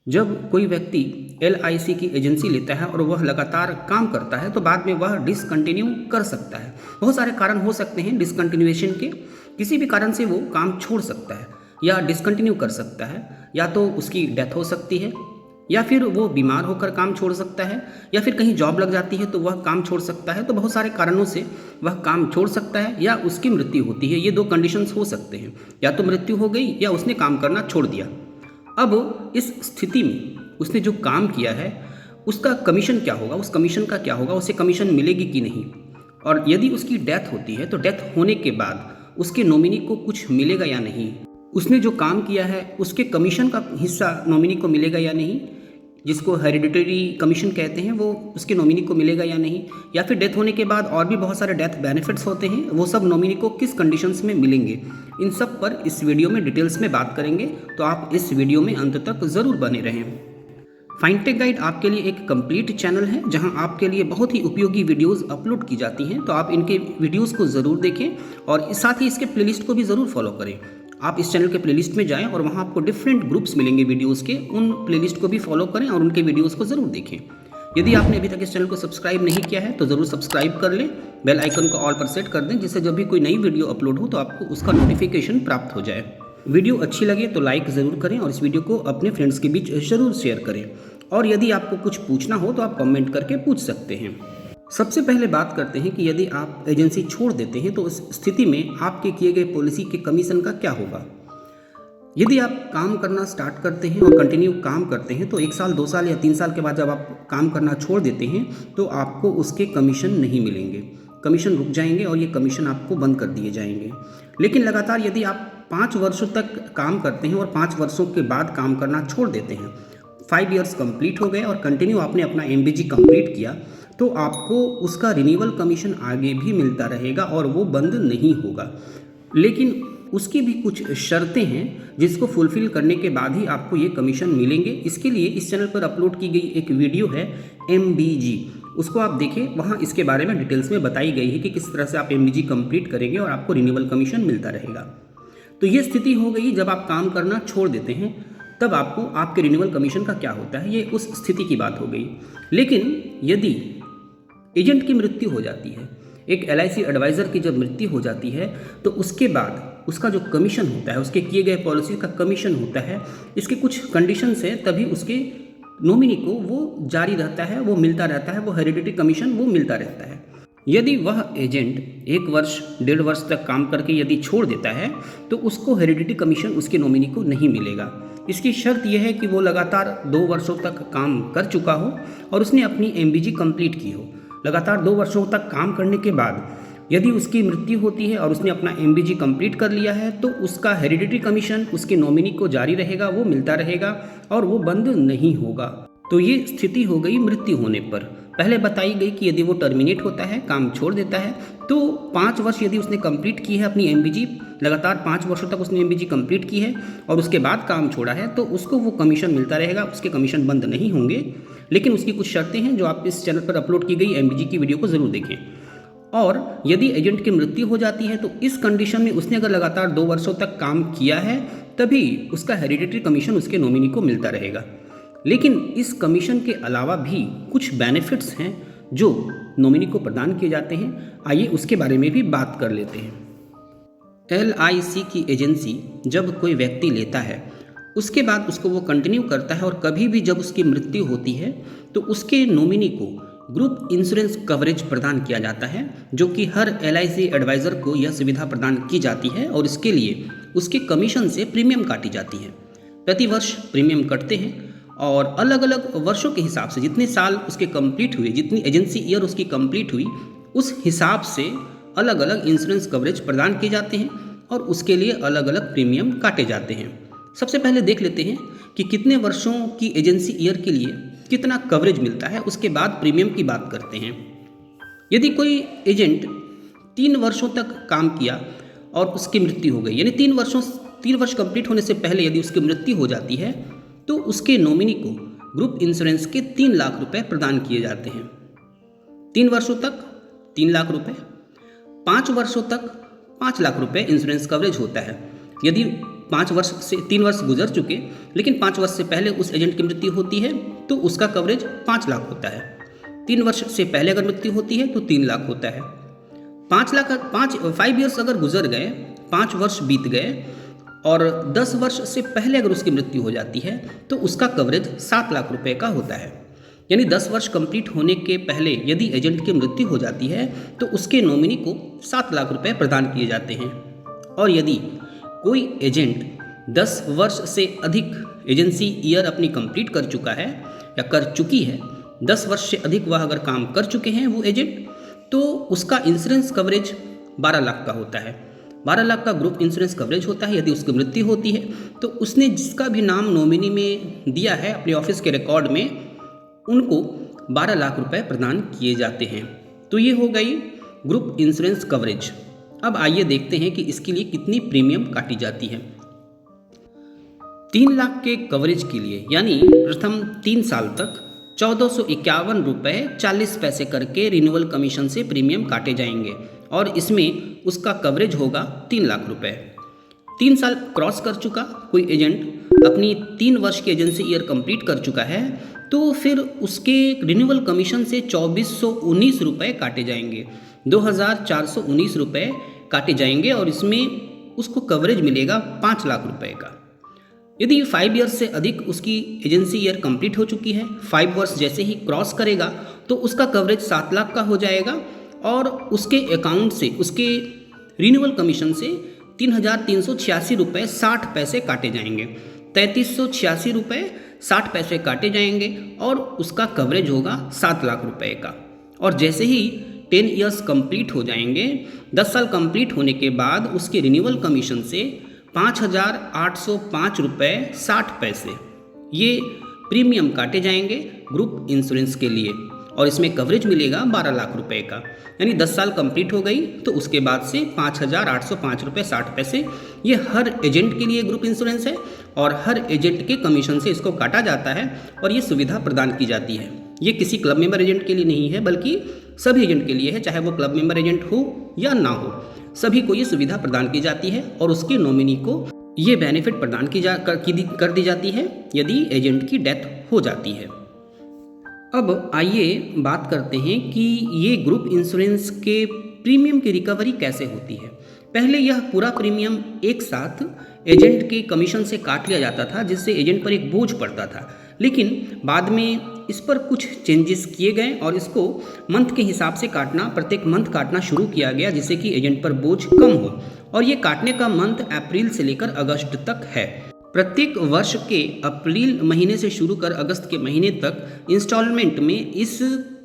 जब कोई व्यक्ति LIC की एजेंसी लेता है और वह लगातार काम करता है तो बाद में वह डिसकंटिन्यू कर सकता है। बहुत सारे कारण हो सकते हैं डिसकंटिन्यूएशन के। किसी भी कारण से वो काम छोड़ सकता है या डिसकंटिन्यू कर सकता है, या तो उसकी डेथ हो सकती है, या फिर वो बीमार होकर काम छोड़ सकता है, या फिर कहीं जॉब लग जाती है तो वह काम छोड़ सकता है। तो बहुत सारे कारणों से वह काम छोड़ सकता है या उसकी मृत्यु होती है। ये दो कंडीशंस हो सकते हैं, या तो मृत्यु हो गई या उसने काम करना छोड़ दिया। अब इस स्थिति में उसने जो काम किया है उसका कमीशन क्या होगा, उस कमीशन का क्या होगा, उसे कमीशन मिलेगी कि नहीं। और यदि उसकी डेथ होती है तो डेथ होने के बाद उसके नॉमिनी को कुछ मिलेगा या नहीं। उसने जो काम किया है उसके कमीशन का हिस्सा नॉमिनी को मिलेगा या नहीं, जिसको हेरिडिटरी कमीशन कहते हैं, वो उसके नॉमिनी को मिलेगा या नहीं। या फिर डेथ होने के बाद और भी बहुत सारे डेथ बेनिफिट्स होते हैं, वो सब नॉमिनी को किस कंडीशंस में मिलेंगे। इन सब पर इस वीडियो में डिटेल्स में बात करेंगे, तो आप इस वीडियो में अंत तक ज़रूर बने रहें। फाइनटेक गाइड आपके लिए एक कंप्लीट चैनल है जहां आपके लिए बहुत ही उपयोगी वीडियोस अपलोड की जाती हैं, तो आप इनके वीडियोस को ज़रूर देखें और साथ ही इसके प्लेलिस्ट को भी ज़रूर फॉलो करें। आप इस चैनल के प्लेलिस्ट में जाएं और वहां आपको डिफरेंट ग्रुप्स मिलेंगे वीडियोस के, उन प्लेलिस्ट को भी फॉलो करें और उनके वीडियोस को ज़रूर देखें। यदि आपने अभी तक इस चैनल को सब्सक्राइब नहीं किया है तो ज़रूर सब्सक्राइब कर लें, बेल आइकन को ऑल पर सेट कर दें, जिससे जब भी कोई नई वीडियो अपलोड हो तो आपको उसका नोटिफिकेशन प्राप्त हो जाए। वीडियो अच्छी लगे तो लाइक ज़रूर करें और इस वीडियो को अपने फ्रेंड्स के बीच ज़रूर शेयर करें। और यदि आपको कुछ पूछना हो तो आप कमेंट करके पूछ सकते हैं। सबसे पहले बात करते हैं कि यदि आप एजेंसी छोड़ देते हैं तो उस स्थिति में आपके किए गए पॉलिसी के कमीशन का क्या होगा। यदि आप काम करना स्टार्ट करते हैं और कंटिन्यू काम करते हैं तो 1 साल 2 साल या 3 साल के बाद जब आप काम करना छोड़ देते हैं तो आपको उसके कमीशन नहीं मिलेंगे, कमीशन रुक जाएंगे और ये कमीशन आपको बंद कर दिए जाएंगे। लेकिन लगातार यदि आप 5 वर्षों तक काम करते हैं और 5 वर्षों के बाद काम करना छोड़ देते हैं, 5 ईयर्स कंप्लीट हो गए और कंटिन्यू आपने अपना MBG कंप्लीट किया, तो आपको उसका रिन्यूअल कमीशन आगे भी मिलता रहेगा और वो बंद नहीं होगा। लेकिन उसकी भी कुछ शर्तें हैं जिसको फुलफिल करने के बाद ही आपको ये कमीशन मिलेंगे। इसके लिए इस चैनल पर अपलोड की गई एक वीडियो है MBG, उसको आप देखें, वहाँ इसके बारे में डिटेल्स में बताई गई है कि किस तरह से आप MBG कंप्लीट करेंगे और आपको रिन्यूअल कमीशन मिलता रहेगा। तो ये स्थिति हो गई जब आप काम करना छोड़ देते हैं, तब आपको आपके रिन्यूअल कमीशन का क्या होता है, ये उस स्थिति की बात हो गई। लेकिन यदि एजेंट की मृत्यु हो जाती है, एक LIC एडवाइज़र की जब मृत्यु हो जाती है तो उसके बाद उसका जो कमीशन होता है, उसके किए गए पॉलिसी का कमीशन होता है, इसके कुछ कंडीशंस हैं, तभी उसके नॉमिनी को वो जारी रहता है, वो मिलता रहता है, वो हेरिडिटरी कमीशन वो मिलता रहता है। यदि वह एजेंट 1 वर्ष 1.5 वर्ष तक काम करके यदि छोड़ देता है तो उसको हेरिडिटरी कमीशन उसके नॉमिनी को नहीं मिलेगा। इसकी शर्त यह है कि वो लगातार 2 वर्षों तक काम कर चुका हो और उसने अपनी MBG कंप्लीट की हो। लगातार 2 वर्षों तक काम करने के बाद यदि उसकी मृत्यु होती है और उसने अपना MBG कंप्लीट कर लिया है तो उसका हेरिडिटरी कमीशन उसके नॉमिनी को जारी रहेगा, वो मिलता रहेगा और वो बंद नहीं होगा। तो ये स्थिति हो गई मृत्यु होने पर। पहले बताई गई कि यदि वो टर्मिनेट होता है, काम छोड़ देता है, तो 5 वर्ष यदि उसने कंप्लीट की है अपनी MBG, लगातार 5 वर्षों तक उसने MBG कंप्लीट की है और उसके बाद काम छोड़ा है, तो उसको वो कमीशन मिलता रहेगा, उसके कमीशन बंद नहीं होंगे। लेकिन उसकी कुछ शर्तें हैं जो आप इस चैनल पर अपलोड की गई MBG की वीडियो को ज़रूर देखें। और यदि एजेंट की मृत्यु हो जाती है तो इस कंडीशन में उसने अगर लगातार 2 वर्षों तक काम किया है तभी उसका हेरिडिटरी कमीशन उसके नॉमिनी को मिलता रहेगा। लेकिन इस कमीशन के अलावा भी कुछ बेनिफिट्स हैं जो नॉमिनी को प्रदान किए जाते हैं। आइए उसके बारे में भी बात कर लेते हैं। LIC की एजेंसी जब कोई व्यक्ति लेता है उसके बाद उसको वो कंटिन्यू करता है और कभी भी जब उसकी मृत्यु होती है तो उसके नॉमिनी को ग्रुप इंश्योरेंस कवरेज प्रदान किया जाता है, जो कि हर LIC एडवाइज़र को यह सुविधा प्रदान की जाती है और इसके लिए उसके कमीशन से प्रीमियम काटी जाती है। प्रति वर्ष प्रीमियम कटते हैं और अलग अलग वर्षों के हिसाब से, जितने साल उसके कंप्लीट हुए, जितनी एजेंसी ईयर उसकी कंप्लीट हुई, उस हिसाब से अलग अलग इंश्योरेंस कवरेज प्रदान किए जाते हैं और उसके लिए अलग अलग प्रीमियम काटे जाते हैं। सबसे पहले देख लेते हैं कि कितने वर्षों की एजेंसी ईयर के लिए कितना कवरेज मिलता है, उसके बाद प्रीमियम की बात करते हैं। यदि कोई एजेंट 3 वर्षों तक काम किया और उसकी मृत्यु हो गई, यानी 3 वर्ष कंप्लीट होने से पहले यदि उसकी मृत्यु हो जाती है तो उसके नॉमिनी को ग्रुप इंश्योरेंस के 3 लाख रुपए प्रदान किए जाते हैं। 3 वर्षों तक 3 लाख रुपए, 5 वर्षों तक 5 लाख रुपए इंश्योरेंस कवरेज होता है। यदि 3 वर्ष गुजर चुके, लेकिन 5 वर्ष से पहले उस एजेंट की मृत्यु होती है तो उसका कवरेज 5 लाख होता है। 3 वर्ष से पहले अगर मृत्यु होती है तो 3 लाख होता है। 5 ईयर्स अगर गुजर गए, 5 वर्ष बीत गए और 10 वर्ष से पहले अगर उसकी मृत्यु हो जाती है तो उसका कवरेज 7 लाख रुपए का होता है। यानी 10 वर्ष कंप्लीट होने के पहले यदि एजेंट की मृत्यु हो जाती है तो उसके नॉमिनी को 7 लाख रुपए प्रदान किए जाते हैं। और यदि कोई एजेंट 10 वर्ष से अधिक एजेंसी ईयर अपनी कंप्लीट कर चुका है या कर चुकी है, 10 वर्ष से अधिक वह अगर काम कर चुके हैं वो एजेंट, तो उसका इंश्योरेंस कवरेज 12 लाख का होता है। 12 लाख का ग्रुप इंश्योरेंस कवरेज होता है। यदि उसकी मृत्यु होती है तो उसने जिसका भी नाम नॉमिनी में दिया है अपने ऑफिस के रिकॉर्ड में, उनको 12 लाख रुपए प्रदान किए जाते हैं। तो ये हो गई ग्रुप इंश्योरेंस कवरेज। अब आइए देखते हैं कि इसके लिए कितनी प्रीमियम काटी जाती है। 3 लाख के कवरेज के लिए यानी प्रथम 3 साल तक 1451 रुपये 40 पैसे करके रिन्यूअल कमीशन से प्रीमियम काटे जाएंगे और इसमें उसका कवरेज होगा 3 लाख रुपए। 3 साल क्रॉस कर चुका कोई एजेंट, अपनी 3 वर्ष की एजेंसी ईयर कंप्लीट कर चुका है, तो फिर उसके रिन्यूअल कमीशन से 2419 रुपये काटे जाएंगे, 2419 रुपये काटे जाएंगे और इसमें उसको कवरेज मिलेगा 5 लाख रुपए का। यदि 5 ईयर्स से अधिक उसकी एजेंसी ईयर कंप्लीट हो चुकी है, 5 वर्ष जैसे ही क्रॉस करेगा तो उसका कवरेज 7 लाख का हो जाएगा और उसके अकाउंट से, उसके रिन्यूअल कमीशन से 3,386 रुपये 60 पैसे काटे जाएंगे, 3,386 रुपये 60 पैसे काटे जाएंगे और उसका कवरेज होगा 7 लाख रुपए का। और जैसे ही 10 ईयर्स कंप्लीट हो जाएंगे, 10 साल कंप्लीट होने के बाद उसके रिन्यूअल कमीशन से 5,805 रुपये 60 पैसे ये प्रीमियम काटे जाएंगे ग्रुप इंश्योरेंस के लिए और इसमें कवरेज मिलेगा 12 लाख रुपए का। यानी 10 साल कंप्लीट हो गई तो उसके बाद से 5,805 रुपये 60 पैसे ये हर एजेंट के लिए ग्रुप इंश्योरेंस है और हर एजेंट के कमीशन से इसको काटा जाता है और ये सुविधा प्रदान की जाती है। ये किसी क्लब मेंबर एजेंट के लिए नहीं है बल्कि सभी एजेंट के लिए है, चाहे वो क्लब मेंबर एजेंट हो या ना हो, सभी को ये सुविधा प्रदान की जाती है और उसके नॉमिनी को ये बेनिफिट प्रदान कर दी जाती है यदि एजेंट की डेथ हो जाती है। अब आइए बात करते हैं कि ये ग्रुप इंश्योरेंस के प्रीमियम की रिकवरी कैसे होती है। पहले यह पूरा प्रीमियम एक साथ एजेंट के कमीशन से काट लिया जाता था जिससे एजेंट पर एक बोझ पड़ता था, लेकिन बाद में इस पर कुछ चेंजेस किए गए और इसको मंथ के हिसाब से काटना, प्रत्येक मंथ काटना शुरू किया गया जिससे कि एजेंट पर बोझ कम हो और ये काटने का मंथ अप्रैल से लेकर अगस्त तक है। प्रत्येक वर्ष के अप्रैल महीने से शुरू कर अगस्त के महीने तक इंस्टॉलमेंट में इस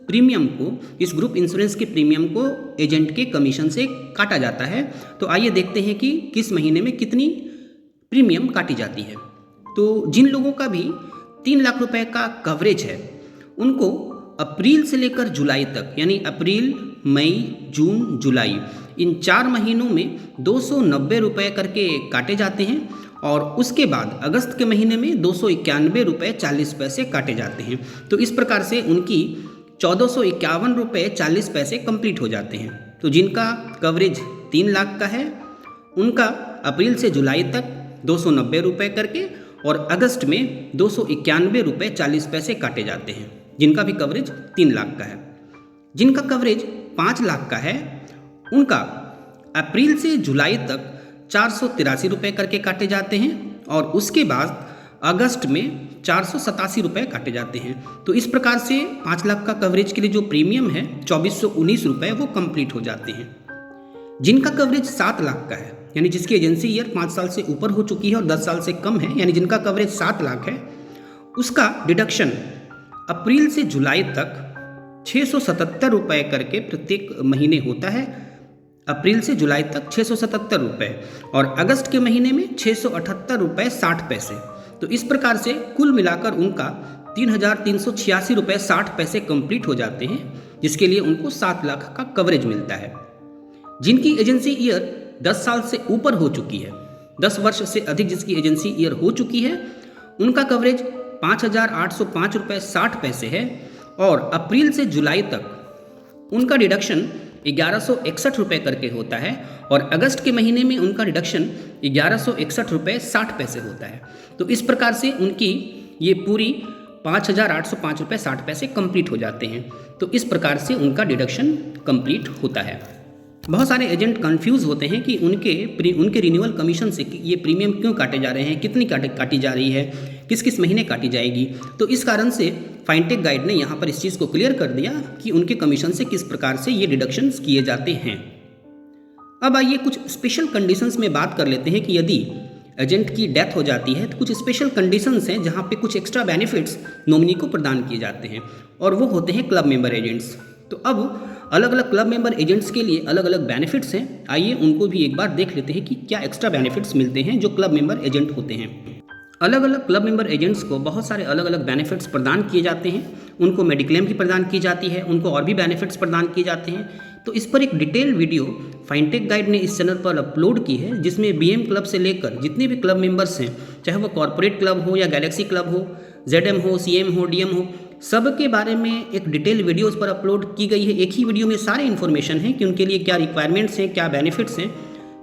प्रीमियम को, इस ग्रुप इंश्योरेंस के प्रीमियम को एजेंट के कमीशन से काटा जाता है। तो आइए देखते हैं कि किस महीने में कितनी प्रीमियम काटी जाती है। तो जिन लोगों का भी 3 लाख रुपए का कवरेज है उनको अप्रैल से लेकर जुलाई तक यानी अप्रैल, मई, जून, जुलाई इन 4 महीनों में 290 रुपये करके काटे जाते हैं और उसके बाद अगस्त के महीने में 291 रुपये 40 पैसे काटे जाते हैं। तो इस प्रकार से उनकी 1451 रुपये 40 पैसे कंप्लीट हो जाते हैं। तो जिनका कवरेज 3 लाख का है उनका अप्रैल से जुलाई तक 290 रुपये करके और अगस्त में 291 रुपये 40 पैसे काटे जाते हैं, जिनका भी कवरेज 3 लाख का है। जिनका कवरेज 5 लाख का है उनका अप्रैल से जुलाई तक 483 रुपये करके काटे जाते हैं और उसके बाद अगस्त में 487 रुपये काटे जाते हैं। तो इस प्रकार से 5 लाख का कवरेज के लिए जो प्रीमियम है 2419 रुपये वो कंप्लीट हो जाते हैं। जिनका कवरेज 7 लाख का है यानी जिसकी एजेंसी ईयर 5 साल से ऊपर हो चुकी है और 10 साल से कम है, यानी जिनका कवरेज 7 लाख है, उसका डिडक्शन अप्रैल से जुलाई तक 677 रुपये करके प्रत्येक महीने होता है। अप्रैल से जुलाई तक 677 रुपये और अगस्त के महीने में 678 रुपये 60 पैसे। तो इस प्रकार से कुल मिलाकर उनका 3,386 रुपये 60 पैसे कंप्लीट हो जाते हैं, जिसके लिए उनको 7 लाख का कवरेज मिलता है। जिनकी एजेंसी ईयर 10 साल से ऊपर हो चुकी है, 10 वर्ष से अधिक जिसकी एजेंसी ईयर हो चुकी है, उनका कवरेज 5,805 रुपये 60 पैसे है और अप्रैल से जुलाई तक उनका डिडक्शन 1161 करके होता है और अगस्त के महीने में उनका डिडक्शन 1161 रुपये 60 पैसे होता है। तो इस प्रकार से उनकी ये पूरी 5,805 रुपये 60 पैसे कंप्लीट हो जाते हैं। तो इस प्रकार से उनका डिडक्शन कंप्लीट होता है। बहुत सारे एजेंट कंफ्यूज होते हैं कि उनके रिन्यूअल कमीशन से ये प्रीमियम क्यों काटे जा रहे हैं, कितनी काटी जा रही है, किस किस महीने काटी जाएगी। तो इस कारण से फाइनटेक गाइड ने यहाँ पर इस चीज़ को क्लियर कर दिया कि उनके कमीशन से किस प्रकार से ये डिडक्शंस किए जाते हैं। अब आइए कुछ स्पेशल कंडीशंस में बात कर लेते हैं कि यदि एजेंट की डेथ हो जाती है तो कुछ स्पेशल कंडीशंस हैं जहाँ पे कुछ एक्स्ट्रा बेनिफिट्स नॉमिनी को प्रदान किए जाते हैं और वो होते हैं क्लब मेंबर एजेंट्स। तो अब अलग अलग क्लब मेंबर एजेंट्स के लिए अलग अलग बेनिफिट्स हैं। आइए उनको भी एक बार देख लेते हैं कि क्या एक्स्ट्रा बेनिफिट्स मिलते हैं जो क्लब मेंबर एजेंट होते हैं। अलग अलग क्लब मेंबर एजेंट्स को बहुत सारे अलग अलग बेनिफिट्स प्रदान किए जाते हैं। उनको मेडिक्लेम भी प्रदान की जाती है, उनको और भी बेनिफिट्स प्रदान किए जाते हैं। तो इस पर एक डिटेल वीडियो फाइनटेक गाइड ने इस चैनल पर अपलोड की है, जिसमें बीएम क्लब से लेकर जितने भी क्लब मेंबर्स हैं, चाहे वो कॉर्पोरेट क्लब हो या गैलेक्सी क्लब हो, जेडएम हो, सीएम हो, डीएम हो, सब के बारे में एक डिटेल वीडियो उस पर अपलोड की गई है। एक ही वीडियो में सारे इन्फॉर्मेशन है कि उनके लिए क्या रिक्वायरमेंट्स हैं, क्या बेनिफिट्स हैं,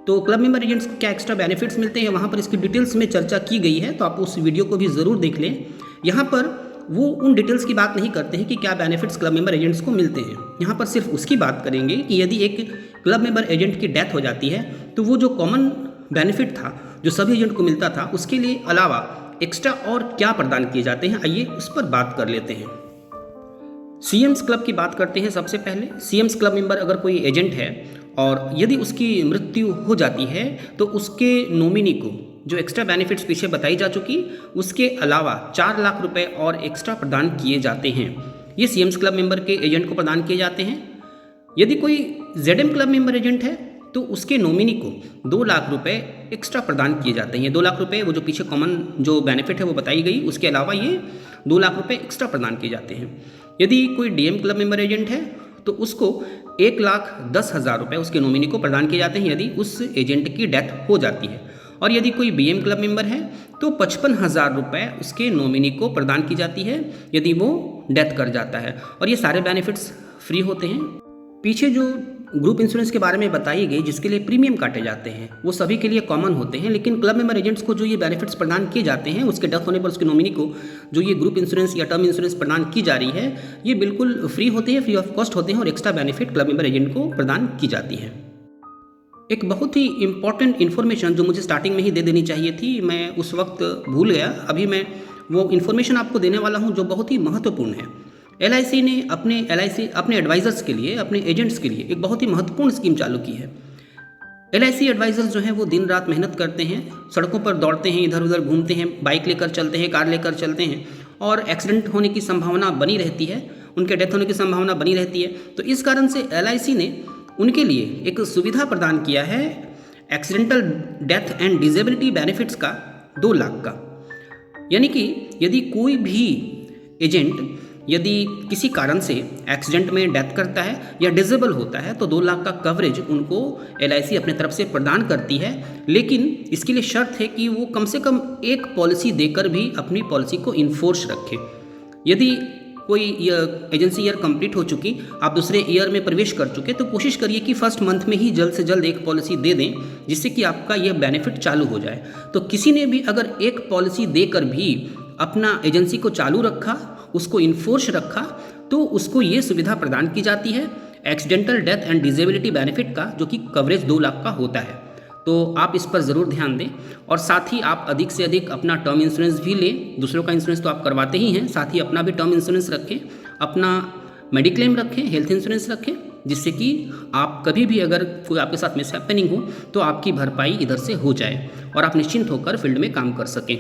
तो क्लब मेंबर एजेंट्स को क्या एक्स्ट्रा बेनिफिट्स मिलते हैं, वहाँ पर इसकी डिटेल्स में चर्चा की गई है। तो आप उस वीडियो को भी ज़रूर देख लें। यहाँ पर वो उन डिटेल्स की बात नहीं करते हैं कि क्या बेनिफिट्स क्लब मेंबर एजेंट्स को मिलते हैं। यहाँ पर सिर्फ उसकी बात करेंगे कि यदि एक क्लब मेंबर एजेंट की डेथ हो जाती है तो वो जो कॉमन बेनिफिट था जो सभी एजेंट को मिलता था, उसके लिए अलावा एक्स्ट्रा और क्या प्रदान किए जाते हैं, आइए उस पर बात कर लेते हैं। सीएम्स क्लब की बात करते हैं। सबसे पहले सीएम्स क्लब मेंबर अगर कोई एजेंट है और यदि उसकी मृत्यु हो जाती है तो उसके नॉमिनी को जो एक्स्ट्रा बेनिफिट्स पीछे बताई जा चुकी, उसके अलावा 4 लाख रुपए और एक्स्ट्रा प्रदान किए जाते हैं। ये सीएम्स क्लब मेंबर के एजेंट को प्रदान किए जाते हैं। यदि कोई जेडएम क्लब मेंबर एजेंट है तो उसके नॉमिनी को 2 लाख रुपए एक्स्ट्रा प्रदान किए जाते हैं। ये 2 लाख रुपए वो जो पीछे कॉमन जो बेनिफिट है वो बताई गई, उसके अलावा ये 2 लाख रुपए एक्स्ट्रा प्रदान किए जाते हैं। यदि कोई डीएम क्लब मेंबर एजेंट है तो उसको 1,10,000 रुपये उसके नॉमिनी को प्रदान किए जाते हैं यदि उस एजेंट की डेथ हो जाती है। और यदि कोई बीएम क्लब मेंबर है तो 55,000 रुपये उसके नॉमिनी को प्रदान की जाती है यदि वो डेथ कर जाता है। और ये सारे बेनिफिट्स फ्री होते हैं। पीछे जो ग्रुप इंश्योरेंस के बारे में बताई गई जिसके लिए प्रीमियम काटे जाते हैं वो सभी के लिए कॉमन होते हैं, लेकिन क्लब मेंबर एजेंट्स को जो ये बेनिफिट्स प्रदान किए जाते हैं उसके डेथ होने पर उसके नॉमिनी को जो ये ग्रुप इंश्योरेंस या टर्म इंश्योरेंस प्रदान की जा रही है ये बिल्कुल फ्री होते हैं, फ्री ऑफ कॉस्ट होते हैं और extra benefit club member agent को प्रदान की जाती है। एक बहुत ही इंपॉर्टेंट इन्फॉर्मेशन जो मुझे स्टार्टिंग में ही दे देनी चाहिए थी, मैं उस वक्त भूल गया। अभी मैं वो इन्फॉर्मेशन आपको देने वाला हूँ जो बहुत ही महत्वपूर्ण है। एलआईसी ने अपने एडवाइज़र्स के लिए, अपने एजेंट्स के लिए एक बहुत ही महत्वपूर्ण स्कीम चालू की है। एलआईसी एडवाइज़र्स जो हैं वो दिन रात मेहनत करते हैं, सड़कों पर दौड़ते हैं, इधर उधर घूमते हैं, बाइक लेकर चलते हैं, कार लेकर चलते हैं और एक्सीडेंट होने की संभावना बनी रहती है, उनके डेथ होने की संभावना बनी रहती है। तो इस कारण से एलआईसी ने उनके लिए एक सुविधा प्रदान किया है accidental death and disability benefits का 2 लाख का। यानी कि यदि कोई भी एजेंट यदि किसी कारण से एक्सीडेंट में डेथ करता है या डिसेबल होता है तो 2 लाख का कवरेज उनको एलआईसी अपने तरफ से प्रदान करती है, लेकिन इसके लिए शर्त है कि वो कम से कम एक पॉलिसी देकर भी अपनी पॉलिसी को इन्फोर्स रखे। यदि कोई एजेंसी ईयर कंप्लीट हो चुकी, आप दूसरे ईयर में प्रवेश कर चुके, तो कोशिश करिए कि फर्स्ट मंथ में ही जल्द से जल्द एक पॉलिसी दे दें जिससे कि आपका यह बेनिफिट चालू हो जाए। तो किसी ने भी अगर एक पॉलिसी देकर भी अपना एजेंसी को चालू रखा, उसको इन्फोर्स रखा, तो उसको ये सुविधा प्रदान की जाती है accidental death and disability benefit का, जो कि कवरेज 2 लाख का होता है। तो आप इस पर ज़रूर ध्यान दें और साथ ही आप अधिक से अधिक अपना टर्म इंश्योरेंस भी लें। दूसरों का इंश्योरेंस तो आप करवाते ही हैं, साथ ही अपना भी टर्म इंश्योरेंस रखें, अपना मेडिक्लेम रखें, हेल्थ इंश्योरेंस रखें, जिससे कि आप कभी भी अगर कोई आपके साथ मिस हैपनिंग हो तो आपकी भरपाई इधर से हो जाए और आप निश्चिंत होकर फील्ड में काम कर सकें।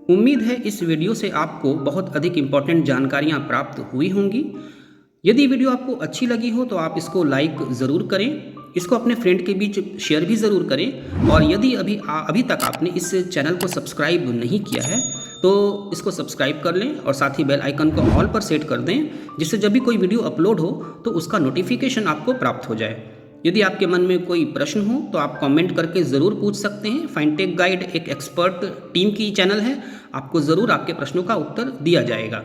उम्मीद है इस वीडियो से आपको बहुत अधिक इम्पॉर्टेंट जानकारियाँ प्राप्त हुई होंगी। यदि वीडियो आपको अच्छी लगी हो तो आप इसको लाइक ज़रूर करें, इसको अपने फ्रेंड के बीच शेयर भी ज़रूर करें और यदि अभी तक आपने इस चैनल को सब्सक्राइब नहीं किया है तो इसको सब्सक्राइब कर लें और साथ ही बेल आइकन को ऑल पर सेट कर दें, जिससे जब भी कोई वीडियो अपलोड हो तो उसका नोटिफिकेशन आपको प्राप्त हो जाए। यदि आपके मन में कोई प्रश्न हो तो आप कमेंट करके ज़रूर पूछ सकते हैं। फाइनटेक गाइड एक एक्सपर्ट टीम की चैनल है, आपको ज़रूर आपके प्रश्नों का उत्तर दिया जाएगा।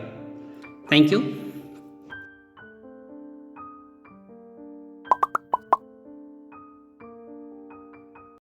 Thank you.